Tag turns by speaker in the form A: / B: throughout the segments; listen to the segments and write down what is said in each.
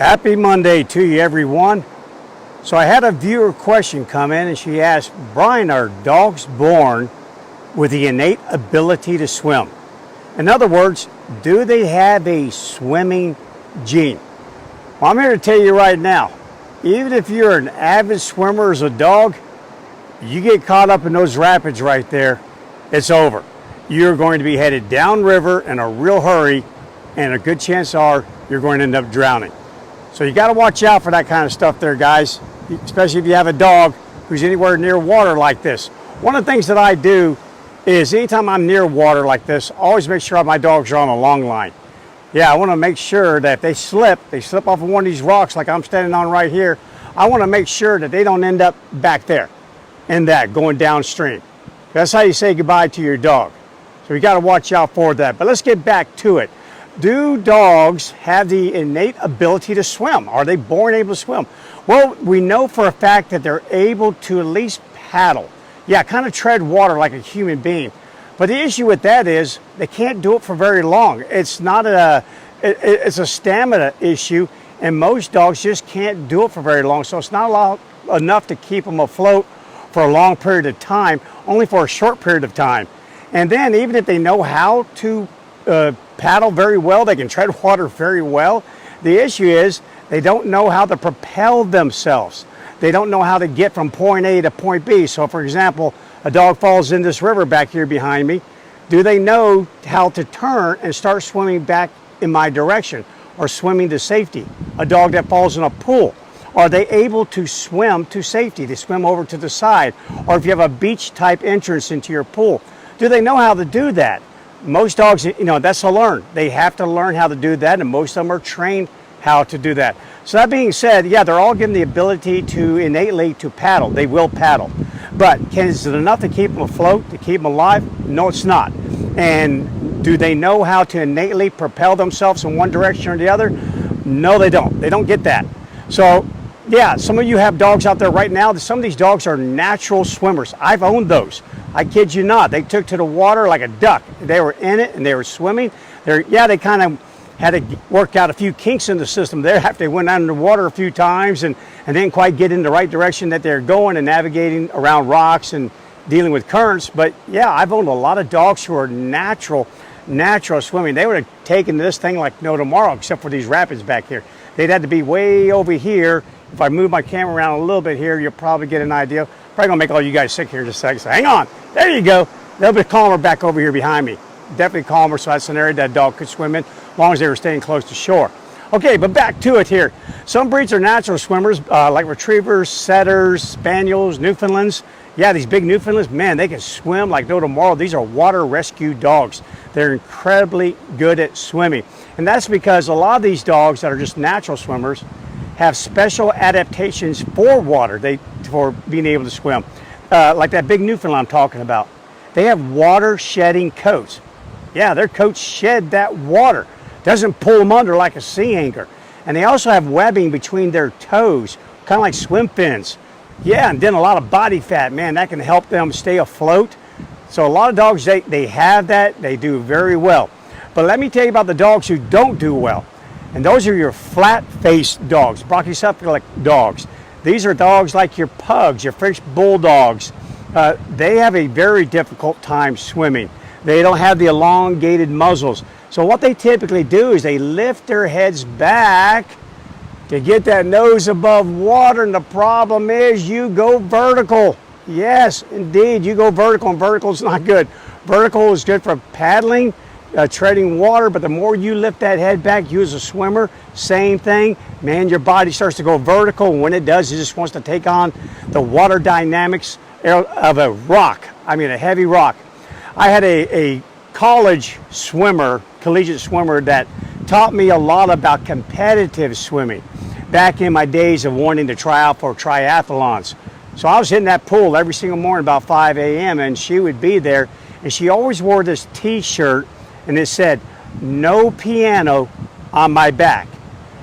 A: Happy Monday to you, everyone. So I had a viewer question come in and she asked, Bryan, are dogs born with the innate ability to swim? In other words, do they have a swimming gene? Well, I'm here to tell you right now, even if you're an avid swimmer as a dog, you get caught up in those rapids right there, it's over. You're going to be headed downriver in a real hurry, and a good chance are you're going to end up drowning. So you got to watch out for that kind of stuff there, guys, especially if you have a dog who's anywhere near water like this. One of the things that I do is anytime I'm near water like this, I always make sure my dogs are on a long line. Yeah, I want to make sure that if they slip off of one of these rocks like I'm standing on right here, I want to make sure that they don't end up back there in that going downstream. That's how you say goodbye to your dog. So you got to watch out for that. But let's get back to it. Do dogs have the innate ability to swim? Are they born able to swim? Well, we know for a fact that they're able to at least paddle. Yeah, kind of tread water like a human being. But the issue with that is they can't do it for very long. It's a stamina issue, and most dogs just can't do it for very long. So it's not enough to keep them afloat for a long period of time, only for a short period of time. And then even if they know how to paddle very well, they can tread water very well, the issue is they don't know how to propel themselves. They don't know how to get from point A to point B. So for example, a dog falls in this river back here behind me. Do they know how to turn and start swimming back in my direction or swimming to safety? A dog that falls in a pool, are they able to swim to safety? They swim over to the side. Or if you have a beach type entrance into your pool, do they know how to do that? Most dogs, that's to learn. They have to learn how to do that, and most of them are trained how to do that. So that being said, yeah, they're all given the ability to innately to paddle. They will paddle. But is it enough to keep them afloat, to keep them alive? No, it's not. And do they know how to innately propel themselves in one direction or the other? No, they don't. They don't get that. So, yeah, some of you have dogs out there right now. Some of these dogs are natural swimmers. I've owned those. I kid you not. They took to the water like a duck. They were in it and they were swimming. They kind of had to work out a few kinks in the system there after they went underwater a few times and didn't quite get in the right direction that they're going and navigating around rocks and dealing with currents. But yeah, I've owned a lot of dogs who are natural swimming. They would have taken this thing like no tomorrow, except for these rapids back here. They'd had to be way over here. If I move my camera around a little bit here, you'll probably get an idea. Probably gonna make all you guys sick here in just a second. So hang on, there you go. They'll be calmer back over here behind me. Definitely calmer, so that's an area that a dog could swim in as long as they were staying close to shore. Okay, but back to it here. Some breeds are natural swimmers, like retrievers, setters, spaniels, Newfoundlands. Yeah, these big Newfoundlands, man, they can swim like no tomorrow. These are water rescue dogs. They're incredibly good at swimming. And that's because a lot of these dogs that are just natural swimmers have special adaptations for water, for being able to swim. Like that big Newfoundland I'm talking about. They have water shedding coats. Yeah, their coats shed that water. Doesn't pull them under like a sea anchor. And they also have webbing between their toes, kind of like swim fins. Yeah, and then a lot of body fat, man, that can help them stay afloat. So a lot of dogs, they have that, they do very well. But let me tell you about the dogs who don't do well. And those are your flat-faced dogs, brachycephalic dogs. These are dogs like your pugs, your French bulldogs. They have a very difficult time swimming. They don't have the elongated muzzles. So what they typically do is they lift their heads back to get that nose above water, and the problem is you go vertical. Yes, indeed, you go vertical, and vertical is not good. Vertical is good for paddling, treading water, but the more you lift that head back, you as a swimmer, same thing, man, your body starts to go vertical. When it does, it just wants to take on the water dynamics of a rock. I mean, a heavy rock. I had a college swimmer, collegiate swimmer, that taught me a lot about competitive swimming back in my days of wanting to try out for triathlons. So I was hitting that pool every single morning about 5 a.m. and she would be there, and she always wore this t-shirt and it said, "No piano on my back."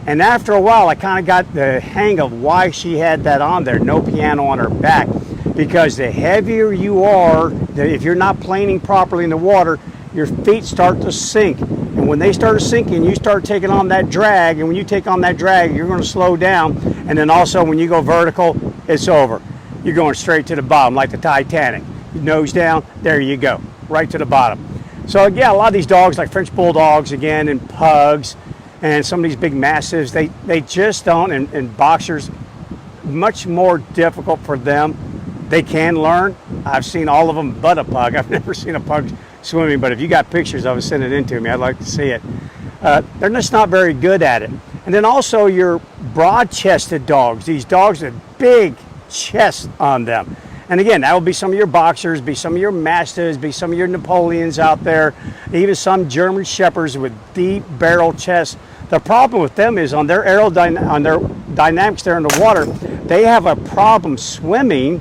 A: And after a while, I kind of got the hang of why she had that on there, no piano on her back. Because the heavier you are, if you're not planing properly in the water, your feet start to sink. And when they start sinking, you start taking on that drag, and when you take on that drag, you're going to slow down, and then also when you go vertical, it's over. You're going straight to the bottom like the Titanic. Your nose down, there you go, right to the bottom. So yeah, a lot of these dogs, like French Bulldogs again, and Pugs, and some of these big Mastiffs, they just don't, and Boxers, much more difficult for them. They can learn. I've seen all of them but a Pug. I've never seen a Pug swimming, but if you got pictures of it, send it in to me. I'd like to see it. They're just not very good at it. And then also your broad-chested dogs, these dogs with big chests on them. And again, that will be some of your Boxers, be some of your Mastiffs, be some of your Napoleons out there, even some German Shepherds with deep barrel chests. The problem with them is on their dynamics there in the water, they have a problem swimming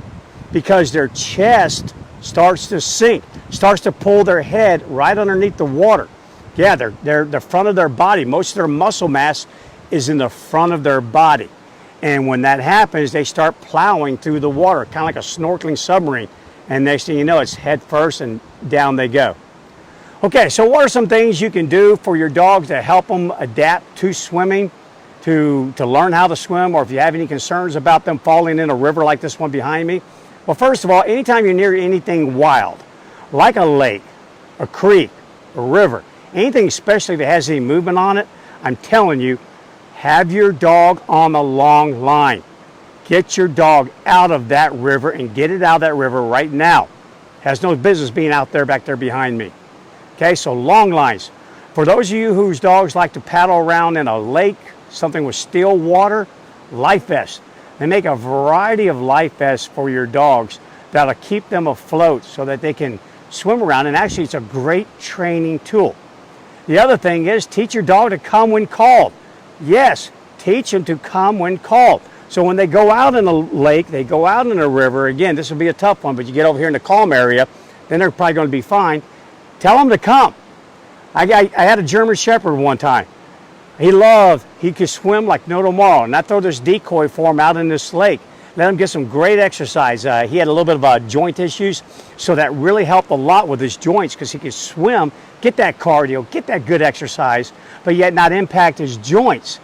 A: because their chest starts to sink, starts to pull their head right underneath the water. Yeah, they're the front of their body. Most of their muscle mass is in the front of their body. And when that happens, they start plowing through the water, kind of like a snorkeling submarine. And next thing you know, it's head first and down they go. Okay, so what are some things you can do for your dogs to help them adapt to swimming, to learn how to swim, or if you have any concerns about them falling in a river like this one behind me? Well, first of all, anytime you're near anything wild, like a lake, a creek, a river, anything especially that has any movement on it, I'm telling you, have your dog on a long line. Get your dog out of that river and get it out of that river right now. Has no business being out there back there behind me. Okay, so long lines. For those of you whose dogs like to paddle around in a lake, something with still water, life vests. They make a variety of life vests for your dogs that'll keep them afloat so that they can swim around, and actually it's a great training tool. The other thing is teach your dog to come when called. Yes, teach them to come when called. So when they go out in a lake, they go out in a river, again, this will be a tough one, but you get over here in the calm area, then they're probably going to be fine. Tell them to come. I had a German Shepherd one time. He could swim like no tomorrow, and I throw this decoy for him out in this lake. Let him get some great exercise. He had a little bit of joint issues, so that really helped a lot with his joints because he could swim, get that cardio, get that good exercise, but yet not impact his joints.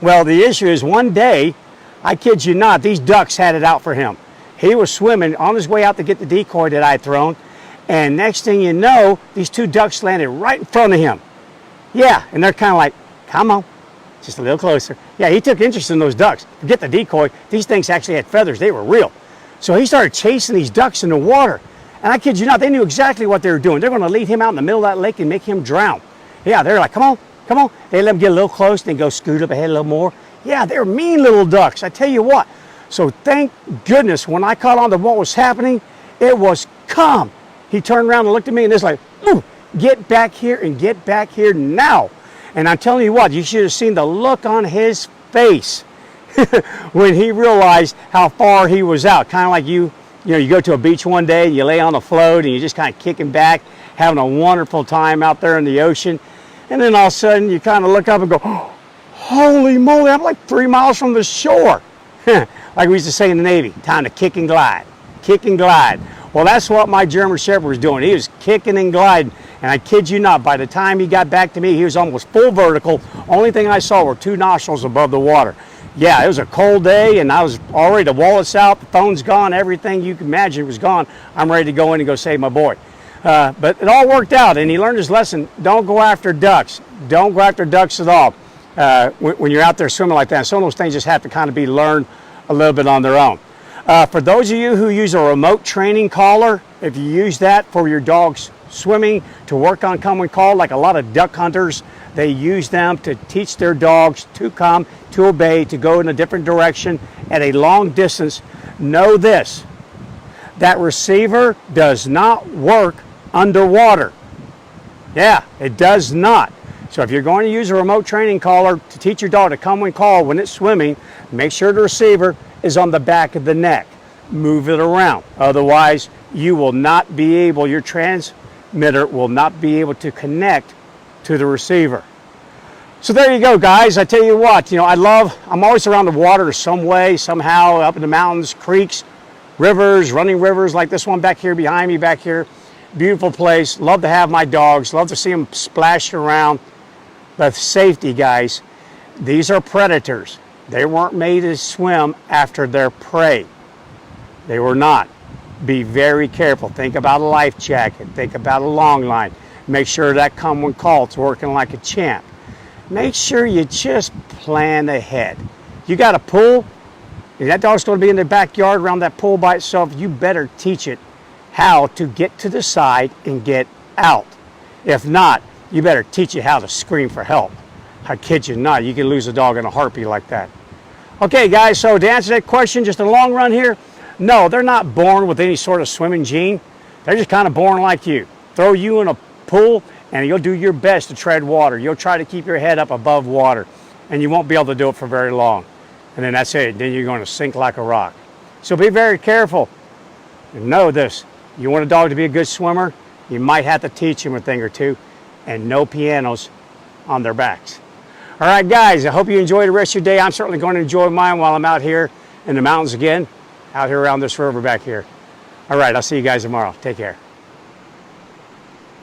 A: Well, the issue is one day, I kid you not, these ducks had it out for him. He was swimming on his way out to get the decoy that I had thrown, and next thing you know, these two ducks landed right in front of him. Yeah, and they're kind of like, come on, just a little closer. Yeah, he took interest in those ducks. Forget the decoy. These things actually had feathers. They were real. So he started chasing these ducks in the water. And I kid you not, they knew exactly what they were doing. They're going to lead him out in the middle of that lake and make him drown. Yeah, they're like, come on, come on. They let him get a little close, then go scoot up ahead a little more. Yeah, they're mean little ducks, I tell you what. So thank goodness when I caught on to what was happening, it was come. He turned around and looked at me and it's like, ooh, get back here and get back here now. And I'm telling you what, you should have seen the look on his face when he realized how far he was out. Kind of like you go to a beach one day, you lay on a float and you're just kind of kicking back, having a wonderful time out there in the ocean. And then all of a sudden you kind of look up and go, oh, holy moly, I'm like 3 miles from the shore. Like we used to say in the Navy, time to kick and glide, kick and glide. Well, that's what my German Shepherd was doing. He was kicking and gliding. And I kid you not, by the time he got back to me, he was almost full vertical. Only thing I saw were 2 nostrils above the water. Yeah, it was a cold day, and I was all ready. The wallet's out, the phone's gone, everything you can imagine was gone. I'm ready to go in and go save my boy. But it all worked out, and he learned his lesson. Don't go after ducks. Don't go after ducks at all when you're out there swimming like that. Some of those things just have to kind of be learned a little bit on their own. For those of you who use a remote training collar, if you use that for your dog's swimming to work on come when called, like a lot of duck hunters, they use them to teach their dogs to come, to obey, to go in a different direction at a long distance. Know this, that receiver does not work underwater. Yeah, it does not. So if you're going to use a remote training collar to teach your dog to come when called when it's swimming, make sure the receiver is on the back of the neck. Move it around. Otherwise, you will not be able, your transmitter will not be able to connect to the receiver. So there you go, guys. I tell you what, I'm always around the water some way, somehow, up in the mountains, creeks, rivers, running rivers like this one back here behind me back here. Beautiful place. Love to have my dogs. Love to see them splash around. But safety, guys. These are predators. They weren't made to swim after their prey. They were not. Be very careful. Think about a life jacket. Think about a long line. Make sure that come when called, it's working like a champ. Make sure you just plan ahead. You got a pool, and that dog's going to be in the backyard around that pool by itself. You better teach it how to get to the side and get out. If not, you better teach it how to scream for help. I kid you not, you can lose a dog in a heartbeat like that. Okay guys, so to answer that question, just in the long run here, no, they're not born with any sort of swimming gene. They're just kind of born like you. Throw you in a pool and you'll do your best to tread water. You'll try to keep your head up above water and you won't be able to do it for very long. And then that's it, then you're going to sink like a rock. So be very careful and know this. You want a dog to be a good swimmer, you might have to teach him a thing or two, and no pianos on their backs. All right, guys, I hope you enjoy the rest of your day. I'm certainly going to enjoy mine while I'm out here in the mountains again, out here around this river back here. All right, I'll see you guys tomorrow. Take care.